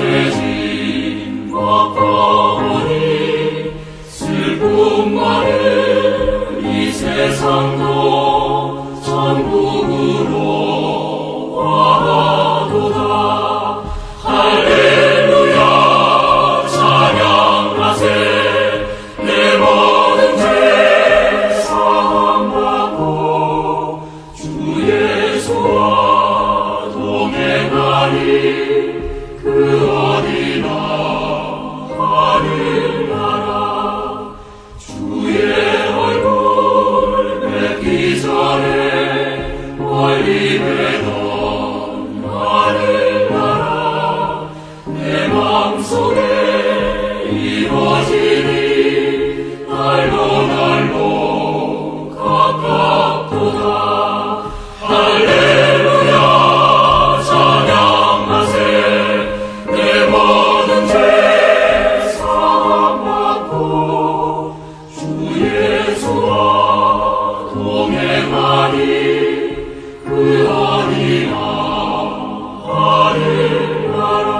죄진 먹거니 슬픔 많은 이 세상도 천국으로 와도다. 할렐루야 찬양하세. 내 모든 죄 사함받고 주 예수와 동행하리. 그 어디나 하늘나라. 주의 얼굴 뵙기 전에 멀리 뵈던 하늘나라. 내 맘속에 이루어지니 날로 가깝도다. 할렐루야 찬양하세. 내 모든 죄 사함받고 주 예수와 동행하니. 그 어디나 하늘나라.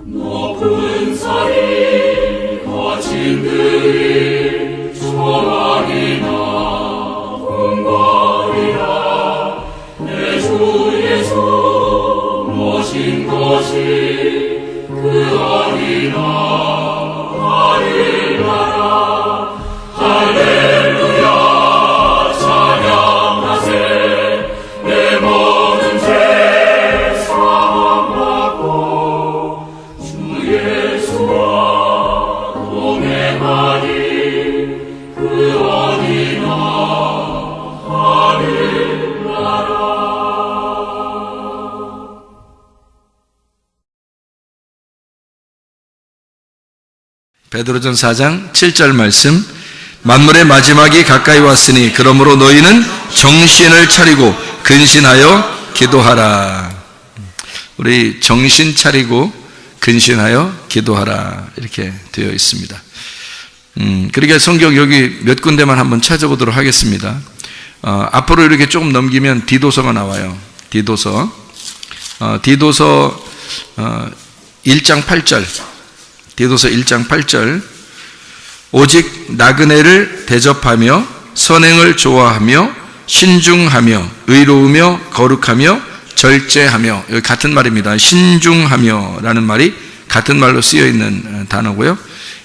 높은 산이 거친 들이 초막이나 궁궐이라. 내 주 예수 모신 것이 그 어디나 하늘나라. 할렐루야 찬양하세. 내 모든 죄 사함받고 주 예수와 동행하니. 그 어디나 하늘나라. 베드로전 4장 7절 말씀. 만물의 마지막이 가까이 왔으니 그러므로 너희는 정신을 차리고 근신하여 기도하라. 우리 정신 차리고 근신하여 기도하라 이렇게 되어 있습니다. 그러니까 성경 여기 몇 군데만 한번 찾아보도록 하겠습니다. 앞으로 이렇게 조금 넘기면 디도서가 나와요. 디도서 1장 8절. 디도서 1장 8절. 오직 나그네를 대접하며 선행을 좋아하며 신중하며 의로우며 거룩하며 절제하며. 여기 같은 말입니다. 신중하며 라는 말이 같은 말로 쓰여 있는 단어고요.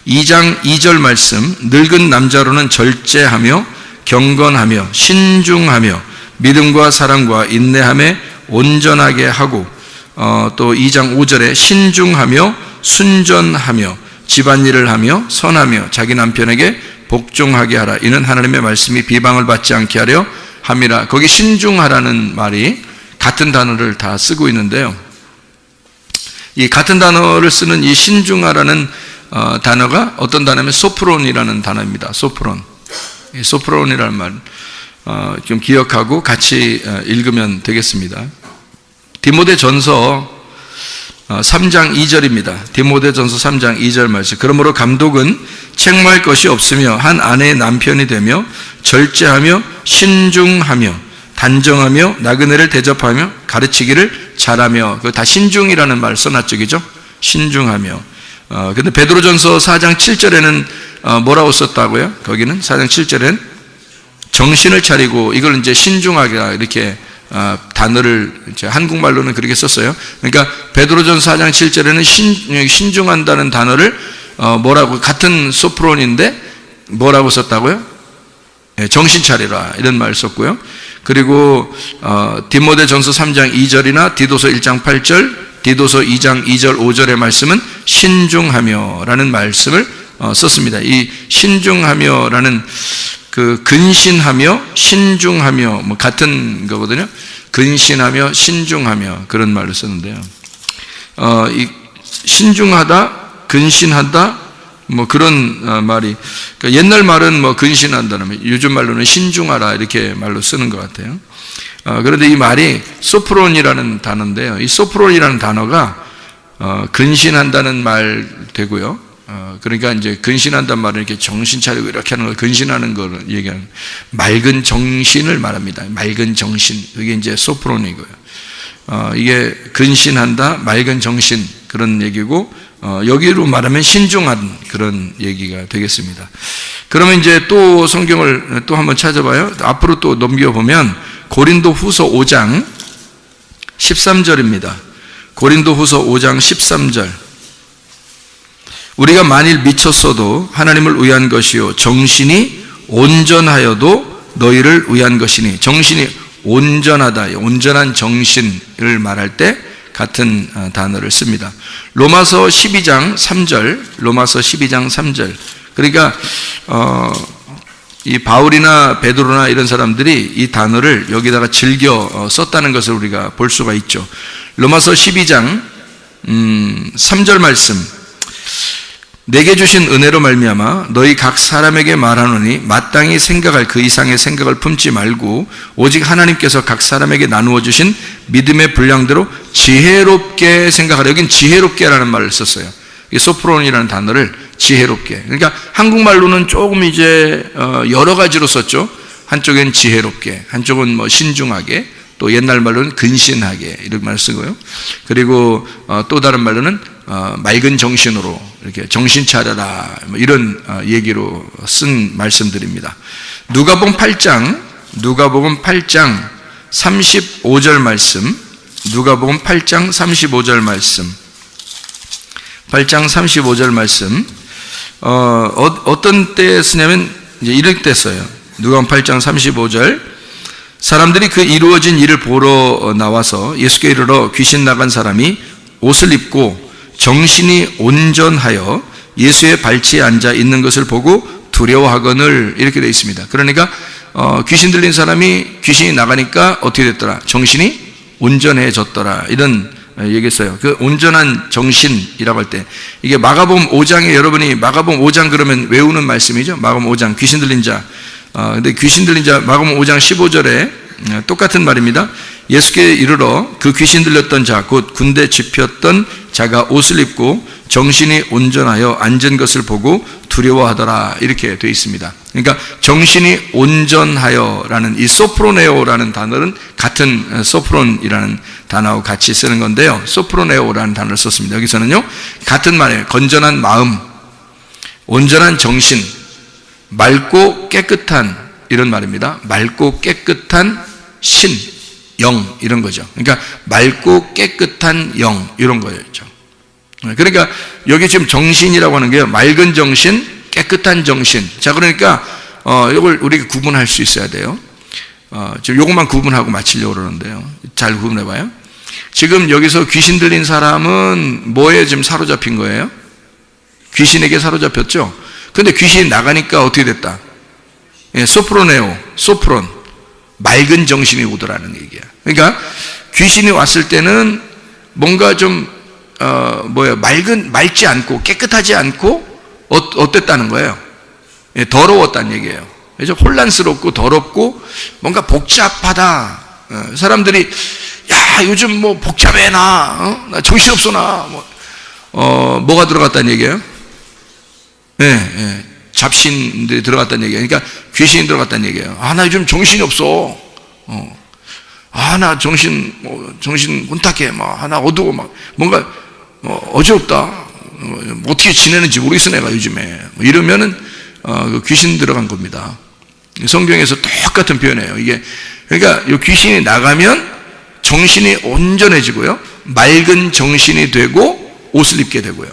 2장 2절 말씀. 늙은 남자로는 절제하며 경건하며 신중하며 믿음과 사랑과 인내함에 온전하게 하고, 또 2장 5절에 신중하며 순전하며 집안일을 하며 선하며 자기 남편에게 복종하게 하라. 이는 하나님의 말씀이 비방을 받지 않게 하려 함이라. 거기 신중하라는 말이 같은 단어를 다 쓰고 있는데요. 이 같은 단어를 쓰는 이 신중하라는 단어가 어떤 단어냐면 소프론이라는 단어입니다. 소프론. 이 소프론이라는 말 좀 기억하고 같이 읽으면 되겠습니다. 디모데전서 3장 2절입니다. 디모데전서 3장 2절 말씀. 그러므로 감독은 책망할 것이 없으며 한 아내의 남편이 되며 절제하며 신중하며 단정하며 나그네를 대접하며 가르치기를 잘하며. 그거 다 신중이라는 말 써놨죠, 그죠? 신중하며. 근데 베드로전서 4장 7절에는 뭐라고 썼다고요? 거기는 4장 7절에는 정신을 차리고, 이걸 이제 신중하게 이렇게 단어를 이제 한국말로는 그렇게 썼어요. 그러니까 베드로전서 4장 7절에는 신중한다는 단어를 뭐라고, 같은 소프론인데 뭐라고 썼다고요? 정신 차리라 이런 말 썼고요. 그리고 디모데전서 3장 2절이나 디도서 1장 8절, 디도서 2장 2절 5절의 말씀은 신중하며라는 말씀을 썼습니다. 이 신중하며라는 그 근신하며 신중하며 뭐 같은 거거든요. 근신하며 신중하며 그런 말을 썼는데요. 이 신중하다, 근신하다 뭐 그런 말이, 그러니까 옛날 말은 뭐 근신한다는, 요즘 말로는 신중하라 이렇게 말로 쓰는 것 같아요. 그런데 이 말이 소프론이라는 단어인데요. 이 소프론이라는 단어가 근신한다는 말 되고요. 그러니까 이제 근신한단 말은 이렇게 정신 차리고 이렇게 하는 걸 근신하는 걸 얘기하는, 맑은 정신을 말합니다. 맑은 정신. 이게 이제 소프론이고요. 이게 근신한다, 맑은 정신, 그런 얘기고, 여기로 말하면 신중한 그런 얘기가 되겠습니다. 그러면 이제 또 성경을 또 한번 찾아봐요. 앞으로 또 넘겨보면 고린도 후서 5장 13절입니다. 고린도 후서 5장 13절. 우리가 만일 미쳤어도 하나님을 위한 것이요 정신이 온전하여도 너희를 위한 것이니. 정신이 온전하다, 온전한 정신을 말할 때 같은 단어를 씁니다. 로마서 12장 3절, 로마서 12장 3절. 그러니까 이 바울이나 베드로나 이런 사람들이 이 단어를 여기다가 즐겨 썼다는 것을 우리가 볼 수가 있죠. 로마서 12장 3절 말씀. 내게 주신 은혜로 말미암아 너희 각 사람에게 말하노니 마땅히 생각할 그 이상의 생각을 품지 말고 오직 하나님께서 각 사람에게 나누어 주신 믿음의 분량대로 지혜롭게 생각하라. 여긴 지혜롭게라는 말을 썼어요. 이 소프론이라는 단어를 지혜롭게. 그러니까 한국말로는 조금 이제 여러 가지로 썼죠. 한쪽엔 지혜롭게, 한쪽은 뭐 신중하게, 또 옛날 말로는 근신하게 이런 말을 쓰고요. 그리고 또 다른 말로는 맑은 정신으로 이렇게 정신 차려라, 뭐 이런 얘기로 쓴 말씀들입니다. 누가복음 8장 35절 말씀. 누가복음 8장 35절 말씀. 8장 35절 말씀. 어떤 때 쓰냐면 이제 이럴 때 써요. 누가복음 8장 35절. 사람들이 그 이루어진 일을 보러 나와서 예수께 이르러 귀신 나간 사람이 옷을 입고 정신이 온전하여 예수의 발치에 앉아 있는 것을 보고 두려워하거늘, 이렇게 되어 있습니다. 그러니까 귀신 들린 사람이 귀신이 나가니까 어떻게 됐더라? 정신이 온전해졌더라, 이런 얘기했어요. 그 온전한 정신이라고 할 때, 이게 마가복음 5장에 여러분이 마가복음 5장 그러면 외우는 말씀이죠. 마가복음 5장 귀신 들린 자. 근데 귀신 들린 자 마가복음 5장 15절에 똑같은 말입니다. 예수께 이르러 그 귀신 들렸던 자, 곧 군대 집혔던 자가 옷을 입고 정신이 온전하여 앉은 것을 보고 두려워하더라, 이렇게 되어 있습니다. 그러니까 정신이 온전하여라는 이 소프로네오라는 단어는 같은 소프론이라는 단어하고 같이 쓰는 건데요. 소프로네오라는 단어를 썼습니다. 여기서는요 같은 말이에요. 건전한 마음, 온전한 정신, 맑고 깨끗한, 이런 말입니다. 맑고 깨끗한 신, 영, 이런 거죠. 그러니까 맑고 깨끗한 영, 이런 거였죠. 그러니까 여기 지금 정신이라고 하는 게요, 맑은 정신, 깨끗한 정신. 자, 그러니까 이걸 우리가 구분할 수 있어야 돼요. 지금 요것만 구분하고 마치려고 그러는데요. 잘 구분해봐요. 지금 여기서 귀신 들린 사람은 뭐에 지금 사로잡힌 거예요? 귀신에게 사로잡혔죠? 근데 귀신이 나가니까 어떻게 됐다? 예, 소프로네오, 소프론, 맑은 정신이 오더라는 얘기야. 그러니까 귀신이 왔을 때는 뭔가 좀 맑지 않고 깨끗하지 않고 어땠다는 거예요? 예, 더러웠다는 얘기예요. 그래서 혼란스럽고 더럽고 뭔가 복잡하다. 사람들이 야 요즘 뭐 복잡해 나 정신없어 나 뭐가 들어갔다는 얘기예요? 예, 잡신들이 들어갔다는 얘기예요. 그러니까 귀신이 들어갔다는 얘기예요. 나 요즘 정신이 없어. 나 정신 혼탁해. 나 어두워. 뭔가 어지럽다. 어떻게 지내는지 모르겠어 내가 요즘에. 이러면은 그 귀신 들어간 겁니다. 성경에서 똑같은 표현이에요. 이게 그러니까 이 귀신이 나가면 정신이 온전해지고요, 맑은 정신이 되고 옷을 입게 되고요,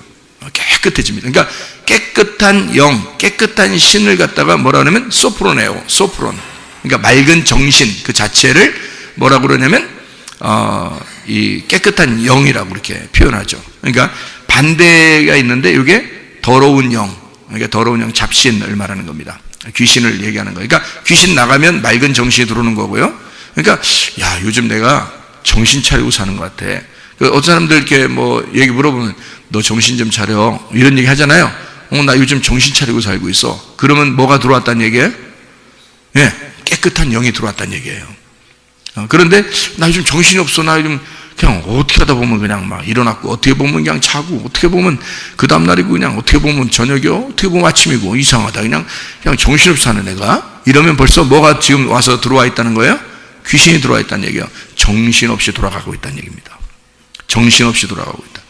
깨끗해집니다. 그러니까 깨끗한 영, 깨끗한 신을 갖다가 뭐라 그러냐면 소프로네오, 소프론. 그러니까 맑은 정신 그 자체를 뭐라고 그러냐면 이 깨끗한 영이라고 이렇게 표현하죠. 그러니까 반대가 있는데 이게 더러운 영, 그러니까 더러운 영, 잡신을 말하는 겁니다. 귀신을 얘기하는 거예요. 그러니까 귀신 나가면 맑은 정신이 들어오는 거고요. 그러니까 야 요즘 내가 정신 차리고 사는 것 같아. 어떤 사람들 이렇게 뭐 얘기 물어보면 너 정신 좀 차려 이런 얘기 하잖아요. 나 요즘 정신 차리고 살고 있어. 그러면 뭐가 들어왔다는 얘기예요? 예, 깨끗한 영이 들어왔다는 얘기예요. 그런데 나 요즘 정신이 없어. 나 요즘 그냥 어떻게 하다 보면 그냥 막 일어났고, 어떻게 보면 그냥 자고, 어떻게 보면 그 다음날이고, 그냥 어떻게 보면 저녁이고, 어떻게 보면 아침이고, 이상하다. 그냥 정신없이 사는 애가, 이러면 벌써 뭐가 지금 와서 들어와 있다는 거예요? 귀신이 들어와 있다는 얘기예요. 정신없이 돌아가고 있다는 얘기입니다. 정신없이 돌아가고 있다.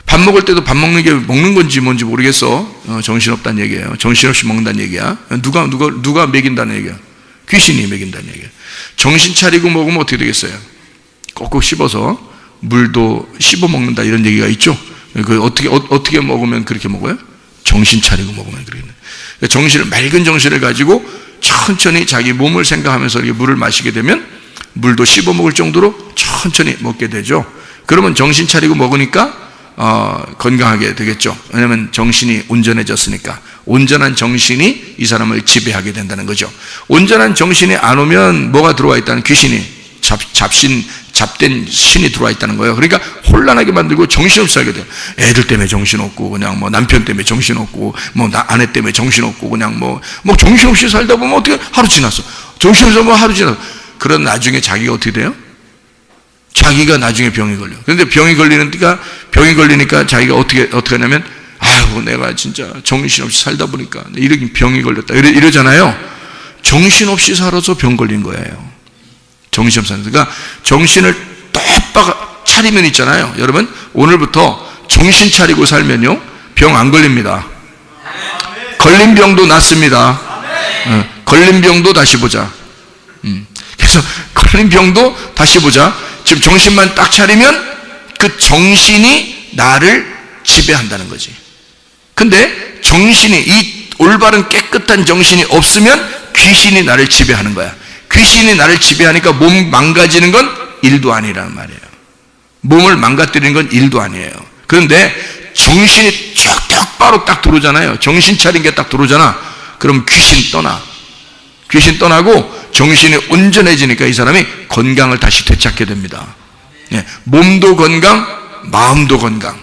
밥 먹을 때도 밥 먹는 게 먹는 건지 뭔지 모르겠어. 정신없다는 얘기예요. 정신없이 먹는다는 얘기야. 누가 먹인다는 얘기야? 귀신이 먹인다는 얘기야. 정신 차리고 먹으면 어떻게 되겠어요? 꼭꼭 씹어서 물도 씹어 먹는다 이런 얘기가 있죠. 그 어떻게 먹으면 그렇게 먹어요? 정신 차리고 먹으면 그렇게. 맑은 정신을 가지고 천천히 자기 몸을 생각하면서 이렇게 물을 마시게 되면 물도 씹어 먹을 정도로 천천히 먹게 되죠. 그러면 정신 차리고 먹으니까 건강하게 되겠죠. 왜냐하면 정신이 온전해졌으니까. 온전한 정신이 이 사람을 지배하게 된다는 거죠. 온전한 정신이 안 오면 뭐가 들어와 있다는? 귀신이 잡된 신이 들어와 있다는 거예요. 그러니까 혼란하게 만들고 정신없이 살게 돼요. 애들 때문에 정신없고, 그냥 뭐 남편 때문에 정신없고, 뭐 아내 때문에 정신없고, 그냥 뭐 정신없이 살다 보면 어떻게 하루 지났어. 정신없이 살면 하루 지났어. 그런 나중에 자기가 어떻게 돼요? 자기가 나중에 병이 걸려. 그런데 병이 걸리니까 자기가 어떻게 하냐면, 아유, 내가 진짜 정신없이 살다 보니까 이렇게 병이 걸렸다. 이러잖아요. 정신없이 살아서 병 걸린 거예요. 정신없이 살아서. 그러니까 정신을 똑바로 차리면 있잖아요. 여러분, 오늘부터 정신 차리고 살면요, 병 안 걸립니다. 걸린 병도 낫습니다. 걸린 병도 다시 보자. 그래서 걸린 병도 다시 보자. 지금 정신만 딱 차리면 그 정신이 나를 지배한다는 거지. 근데 정신이, 이 올바른 깨끗한 정신이 없으면 귀신이 나를 지배하는 거야. 귀신이 나를 지배하니까 몸 망가지는 건 일도 아니라는 말이에요. 몸을 망가뜨리는 건 일도 아니에요. 그런데 정신이 똑바로 딱 들어오잖아요. 정신 차린 게 딱 들어오잖아. 그럼 귀신 떠나. 귀신 떠나고 정신이 온전해지니까 이 사람이 건강을 다시 되찾게 됩니다. 몸도 건강, 마음도 건강,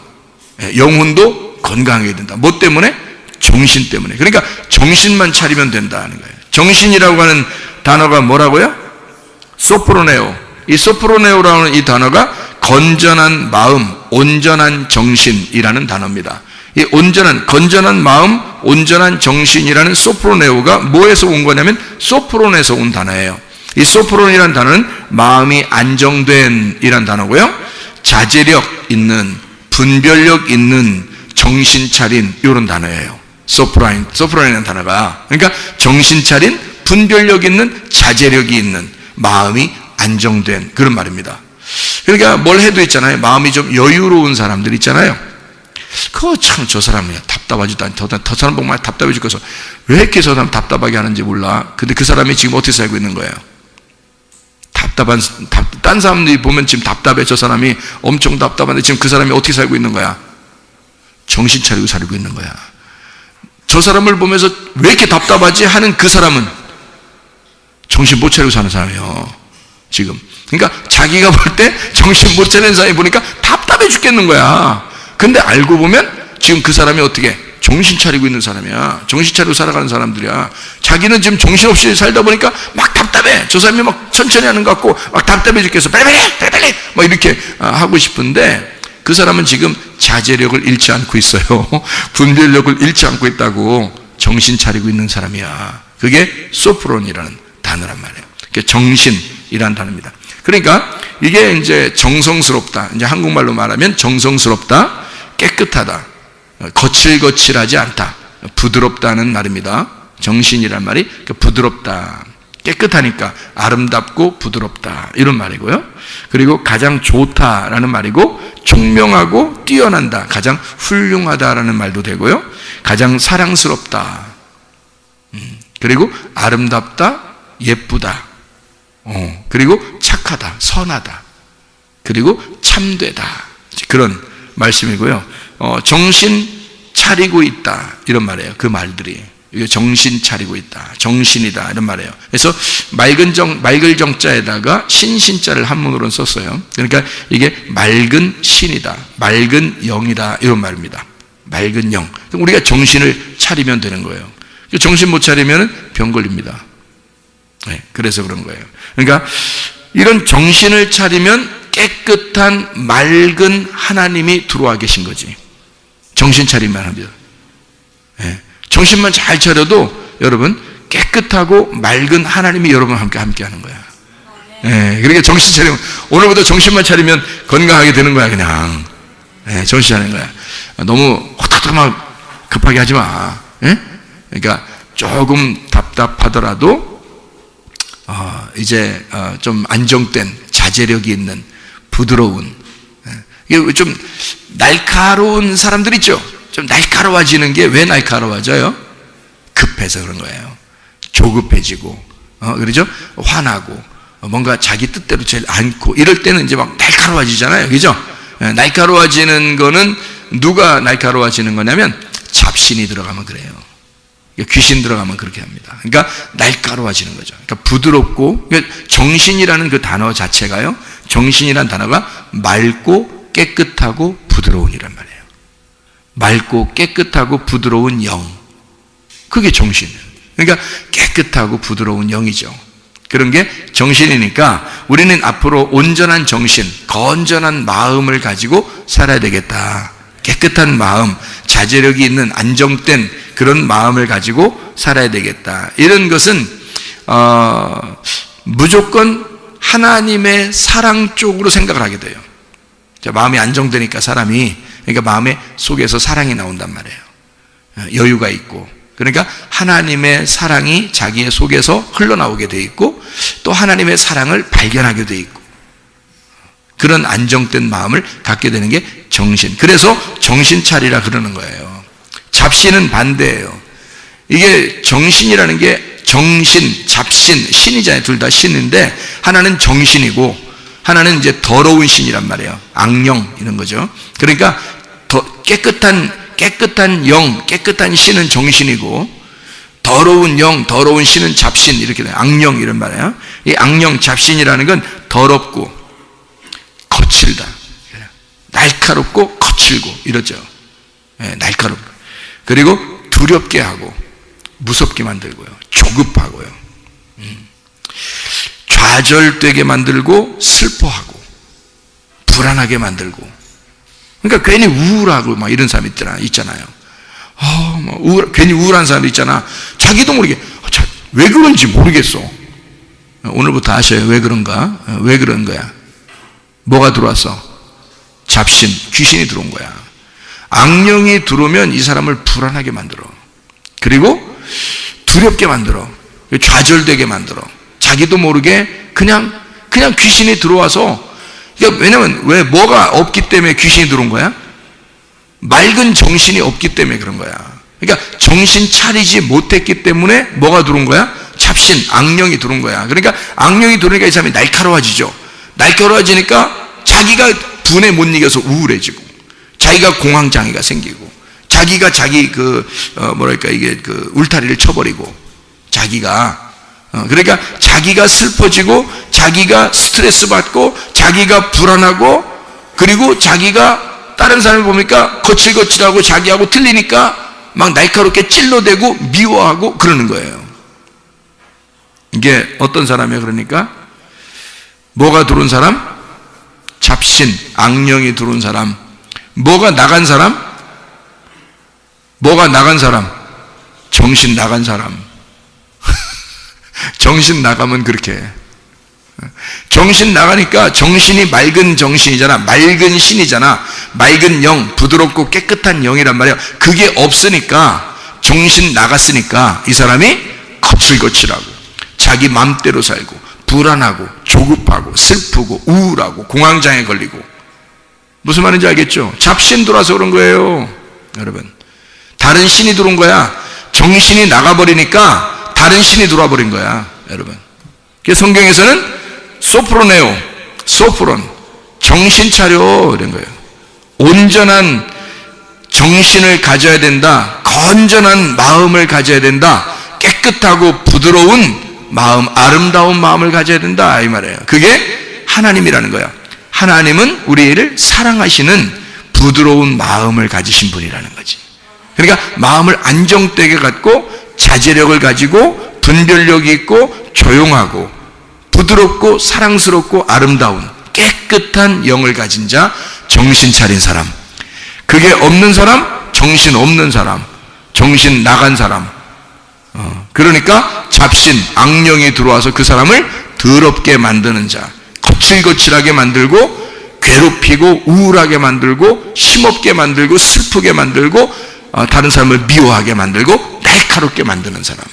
영혼도 건강하게 된다. 뭐 때문에? 정신 때문에. 그러니까 정신만 차리면 된다는 거예요. 정신이라고 하는 단어가 뭐라고요? 소프로네오. 이 소프로네오라는 이 단어가 건전한 마음, 온전한 정신이라는 단어입니다. 이 건전한 마음, 온전한 정신이라는 소프로네오가 뭐에서 온 거냐면 소프론에서 온 단어예요. 이 소프론이라는 단어는 마음이 안정된 이란 단어고요. 자제력 있는, 분별력 있는, 정신 차린 이런 단어예요. 소프론이라는 단어가. 그러니까 정신 차린, 분별력 있는, 자제력이 있는, 마음이 안정된 그런 말입니다. 그러니까 뭘 해도 있잖아요. 마음이 좀 여유로운 사람들 있잖아요. 그거 참 저 사람이야 답답하지도 않죠. 저 사람 보면 답답해 죽겠어. 왜 이렇게 저 사람 답답하게 하는지 몰라. 근데 그 사람이 지금 어떻게 살고 있는 거예요? 딴 사람들이 보면 지금 답답해. 저 사람이 엄청 답답한데 지금 그 사람이 어떻게 살고 있는 거야? 정신 차리고 살고 있는 거야. 저 사람을 보면서 왜 이렇게 답답하지 하는 그 사람은 정신 못 차리고 사는 사람이에요. 지금. 그러니까 자기가 볼 때 정신 못 차리는 사람이 보니까 답답해 죽겠는 거야. 근데 알고 보면 지금 그 사람이 어떻게 정신 차리고 있는 사람이야. 정신 차리고 살아가는 사람들이야. 자기는 지금 정신없이 살다 보니까 막 답답해. 저 사람이 막 천천히 하는 것 같고 막 답답해 죽겠어. 빨리 막 이렇게 하고 싶은데 그 사람은 지금 자제력을 잃지 않고 있어요. 분별력을 잃지 않고 있다고. 정신 차리고 있는 사람이야. 그게 소프론이라는 단어란 말이에요. 그게 정신이라는 단어입니다. 그러니까 이게 이제 정성스럽다. 이제 한국말로 말하면 정성스럽다, 깨끗하다, 거칠거칠하지 않다, 부드럽다는 말입니다. 정신이란 말이 부드럽다, 깨끗하니까 아름답고 부드럽다 이런 말이고요. 그리고 가장 좋다라는 말이고 총명하고 뛰어난다, 가장 훌륭하다라는 말도 되고요. 가장 사랑스럽다, 그리고 아름답다, 예쁘다, 그리고 착하다, 선하다, 그리고 참되다, 그런 말씀이고요. 정신 차리고 있다 이런 말이에요. 그 말들이 이게 정신 차리고 있다, 정신이다 이런 말이에요. 그래서 맑을 정자에다가 신자를 한문으로 썼어요. 그러니까 이게 맑은 신이다, 맑은 영이다 이런 말입니다. 맑은 영. 우리가 정신을 차리면 되는 거예요. 정신 못 차리면 병 걸립니다. 네, 그래서 그런 거예요. 그러니까 이런 정신을 차리면 깨끗한 맑은 하나님이 들어와 계신 거지. 정신 차리만 합니다. 예, 정신만 잘 차려도 여러분 깨끗하고 맑은 하나님이 여러분과 함께 하는 거야. 예, 그러니까 정신 차리면, 오늘부터 정신만 차리면 건강하게 되는 거야, 그냥. 예, 정신 차리는 거야. 너무 호탁호탁 급하게 하지 마. 예? 그러니까 조금 답답하더라도 이제 좀 안정된 자제력이 있는 부드러운, 이게 좀 날카로운 사람들 있죠. 좀 날카로워지는 게 왜 날카로워져요? 급해서 그런 거예요. 조급해지고, 그러죠? 화나고, 뭔가 자기 뜻대로 제일 않고, 이럴 때는 이제 막 날카로워지잖아요. 그죠? 날카로워지는 거는 누가 날카로워지는 거냐면 잡신이 들어가면 그래요. 귀신 들어가면 그렇게 합니다. 그러니까 날카로워지는 거죠. 그러니까 부드럽고, 그러니까 정신이라는 그 단어 자체가요, 정신이라는 단어가 맑고 깨끗하고 부드러운이란 말이에요. 맑고 깨끗하고 부드러운 영, 그게 정신이에요. 그러니까 깨끗하고 부드러운 영이죠. 그런 게 정신이니까 우리는 앞으로 온전한 정신, 건전한 마음을 가지고 살아야 되겠다. 깨끗한 마음, 자제력이 있는 안정된 그런 마음을 가지고 살아야 되겠다. 이런 것은 무조건 하나님의 사랑 쪽으로 생각을 하게 돼요. 마음이 안정되니까 사람이, 그러니까 마음의 속에서 사랑이 나온단 말이에요. 여유가 있고, 그러니까 하나님의 사랑이 자기의 속에서 흘러나오게 돼 있고, 또 하나님의 사랑을 발견하게 돼 있고, 그런 안정된 마음을 갖게 되는 게 정신. 그래서 정신 차리라 그러는 거예요. 잡신은 반대예요. 이게 정신이라는 게 정신, 잡신, 신이잖아요. 둘 다 신인데 하나는 정신이고 하나는 이제 더러운 신이란 말이에요. 악령 이런 거죠. 그러니까 더 깨끗한 영, 깨끗한 신은 정신이고 더러운 영, 더러운 신은 잡신, 이렇게 돼요. 악령 이런 말이에요. 이 악령, 잡신이라는 건 더럽고 거칠다, 날카롭고 거칠고 이러죠. 날카롭고, 그리고 두렵게 하고 무섭게 만들고요, 조급하고요, 좌절되게 만들고 슬퍼하고 불안하게 만들고. 그러니까 괜히 우울하고 막 이런 사람 있잖아요. 괜히 우울한 사람 있잖아. 자기도 모르게 왜 그런지 모르겠어. 오늘부터 아셔요. 왜 그런가? 왜 그런 거야? 뭐가 들어왔어? 잡신, 귀신이 들어온 거야. 악령이 들어오면 이 사람을 불안하게 만들어. 그리고 두렵게 만들어. 좌절되게 만들어. 자기도 모르게 그냥 귀신이 들어와서, 그러니까 왜냐면 왜 뭐가 없기 때문에 귀신이 들어온 거야? 맑은 정신이 없기 때문에 그런 거야. 그러니까 정신 차리지 못했기 때문에 뭐가 들어온 거야? 잡신, 악령이 들어온 거야. 그러니까 악령이 들어오니까 이 사람이 날카로워지죠. 날카로워지니까 자기가 분에 못 이겨서 우울해지고, 자기가 공황장애가 생기고, 자기가 자기 이게 울타리를 쳐버리고, 그러니까 자기가 슬퍼지고, 자기가 스트레스 받고, 자기가 불안하고, 그리고 자기가 다른 사람을 보니까 거칠거칠하고 자기하고 틀리니까 막 날카롭게 찔러대고 미워하고 그러는 거예요. 이게 어떤 사람이에요? 그러니까 뭐가 들어온 사람? 잡신, 악령이 들어온 사람. 뭐가 나간 사람? 정신 나간 사람. 정신 나가면 그렇게 해. 정신 나가니까 정신이 맑은 정신이잖아. 맑은 신이잖아. 맑은 영, 부드럽고 깨끗한 영이란 말이야. 그게 없으니까, 정신 나갔으니까 이 사람이 거칠거칠하고 자기 맘대로 살고 불안하고 조급하고 슬프고 우울하고 공황장애 걸리고. 무슨 말인지 알겠죠? 잡신 들어와서 그런 거예요. 여러분, 다른 신이 들어온 거야. 정신이 나가버리니까 다른 신이 들어와 버린 거야. 여러분, 그래서 성경에서는 소프로네오, 소프론, 정신 차려 이런 거예요. 온전한 정신을 가져야 된다. 건전한 마음을 가져야 된다. 깨끗하고 부드러운 마음, 아름다운 마음을 가져야 된다, 이 말이에요. 그게 하나님이라는 거야. 하나님은 우리를 사랑하시는 부드러운 마음을 가지신 분이라는 거지. 그러니까 마음을 안정되게 갖고 자제력을 가지고 분별력이 있고 조용하고 부드럽고 사랑스럽고 아름다운 깨끗한 영을 가진 자, 정신 차린 사람. 그게 없는 사람, 정신 없는 사람, 정신 나간 사람. 그러니까 잡신, 악령이 들어와서 그 사람을 더럽게 만드는 자, 거칠거칠하게 만들고 괴롭히고 우울하게 만들고 힘없게 만들고 슬프게 만들고 다른 사람을 미워하게 만들고 날카롭게 만드는 사람.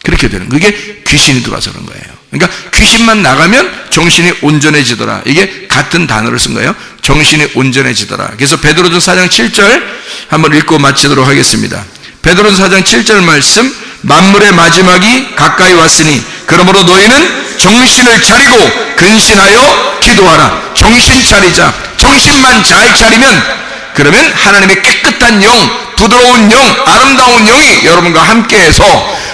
그렇게 되는, 그게 귀신이 들어와서 그런 거예요. 그러니까 귀신만 나가면 정신이 온전해지더라. 이게 같은 단어를 쓴 거예요. 정신이 온전해지더라. 그래서 베드로전서 4장 7절 한번 읽고 마치도록 하겠습니다. 베드로전서 4장 7절 말씀, 만물의 마지막이 가까이 왔으니 그러므로 너희는 정신을 차리고 근신하여 기도하라. 정신 차리자. 정신만 잘 차리면, 그러면 하나님의 깨끗한 영, 부드러운 영, 아름다운 영이 여러분과 함께해서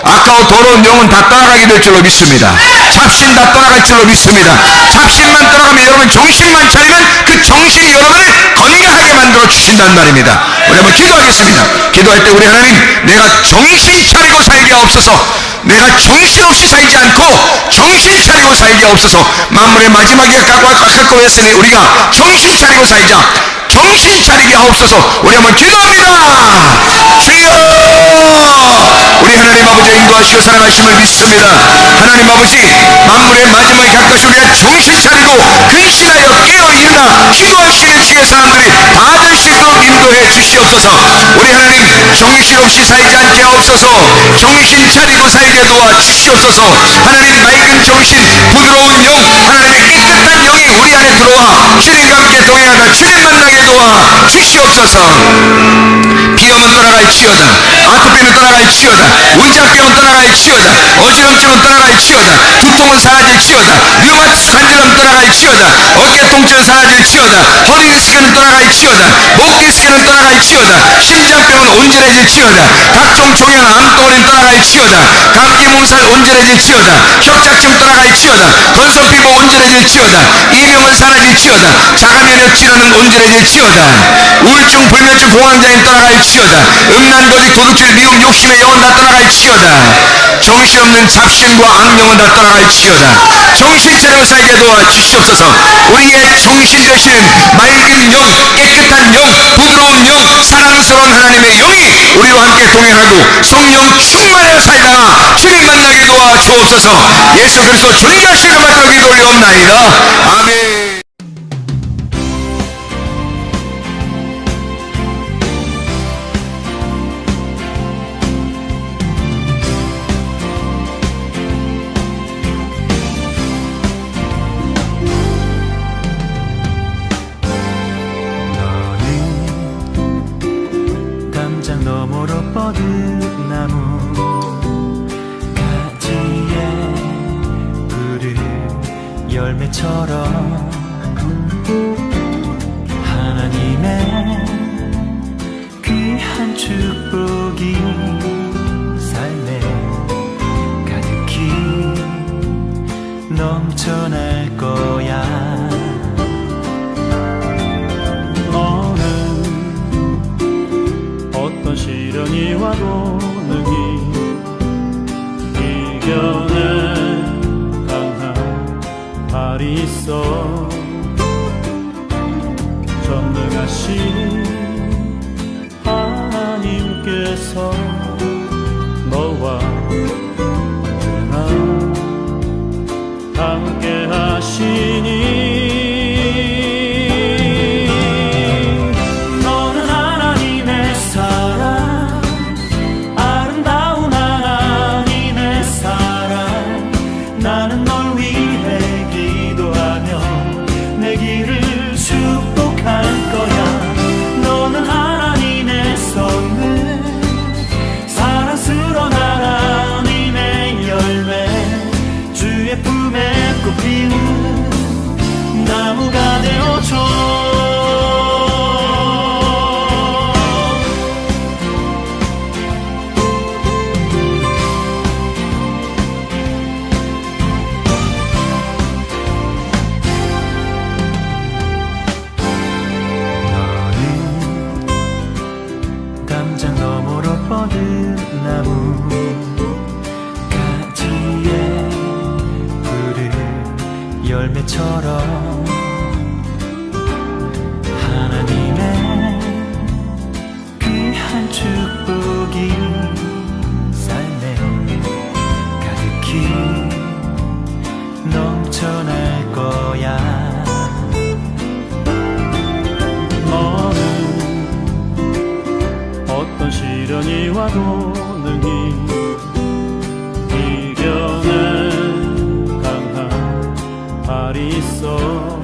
아까워 더러운 영은 다 떠나가게 될 줄로 믿습니다. 잡신 다 떠나갈 줄로 믿습니다. 잡신만 떠나가면 여러분 정신만 차리면 그 정신이 여러분을 건강하게 만들어 주신단 말입니다. 우리 한번 기도하겠습니다. 기도할 때 우리 하나님, 내가 정신 차리고 살게 하옵소서. 내가 정신없이 살지 않고 정신 차리고 살게 하옵소서. 만물의 마지막에 가까이 했으니 우리가 정신 차리고 살자. 정신 차리게 하옵소서. 우리 한번 기도합니다. 주여, 우리 하나님 아버지 인도하시고 사랑하심을 믿습니다. 하나님 아버지, 만물의 마지막에 가까이 우리가 정신 차리고 근신하여 깨어있나 기도하시는 주의 사람들이 받을 수 있도록 인도해 주시옵소서. 우리 하나님, 정신없이 살지 않게 하옵소서. 정신 차리고 살게 도와 주시옵소서. 하나님, 맑은 정신, 부드러운 영, 하나님의 깨끗한 영이 우리 안에 들어와 주님과 함께 동행하다 주님 만나게 도와 주시옵소서. 비염은 떠나갈지어다. 아토피는 떠나갈지어다. 문장병은 떠나갈지어다. 어지럼증은 떠나갈지어다. 두통은 사라질지어다. 류마티스 관절염 떠나갈지어다. 어깨 통증은 사라질지어다. 허리 디스크는 떠나갈지어다. 목 디스크는 떠나갈지어다. 심장병은 온전해질지어다. 각종 종양 암덩어리는 떠나갈지어다. 감기 몸살 온전해질지어다. 협착증 떠나갈지어다. 건성피부 온전해질지어다. 이명은 사라질지어다. 자가면역 질환은 온전해질지어다. 우울증, 불면증, 공황장애는 떠나갈지어다. 음란거짓, 도둑질, 미움, 욕심의 영은 다 떠나갈지어다. 정신없는 잡신과 악령은 다 떠나갈지어다. 정신 차리고 살게 도와주시옵소서. 우리의 정신 되시는 맑은 영, 깨끗한 영, 부드러운 영, 사랑스러운 하나님의 영이 우리와 함께 동행하고 성령 충만하여 살다가 주님 만나게 도와주옵소서. 예수 그리스도 존귀하신 이름으로 기도 올리옵나이다. 아멘. 너머로 뻗은 나무 가지에 푸른 열매처럼 하나님의 귀한 축복이 삶에 가득히 넘쳐날 거야. 어떤 시련이 와도 능히 이겨낼 강한 발이 있어. 전능하신 하나님께서 너와 언제나 함께 하시니 나무가 되어줘. 너는 담장 너머로 뻗은 나무 가지에 푸른 열매처럼 피와도 능히 이겨낸 강한 발이 있어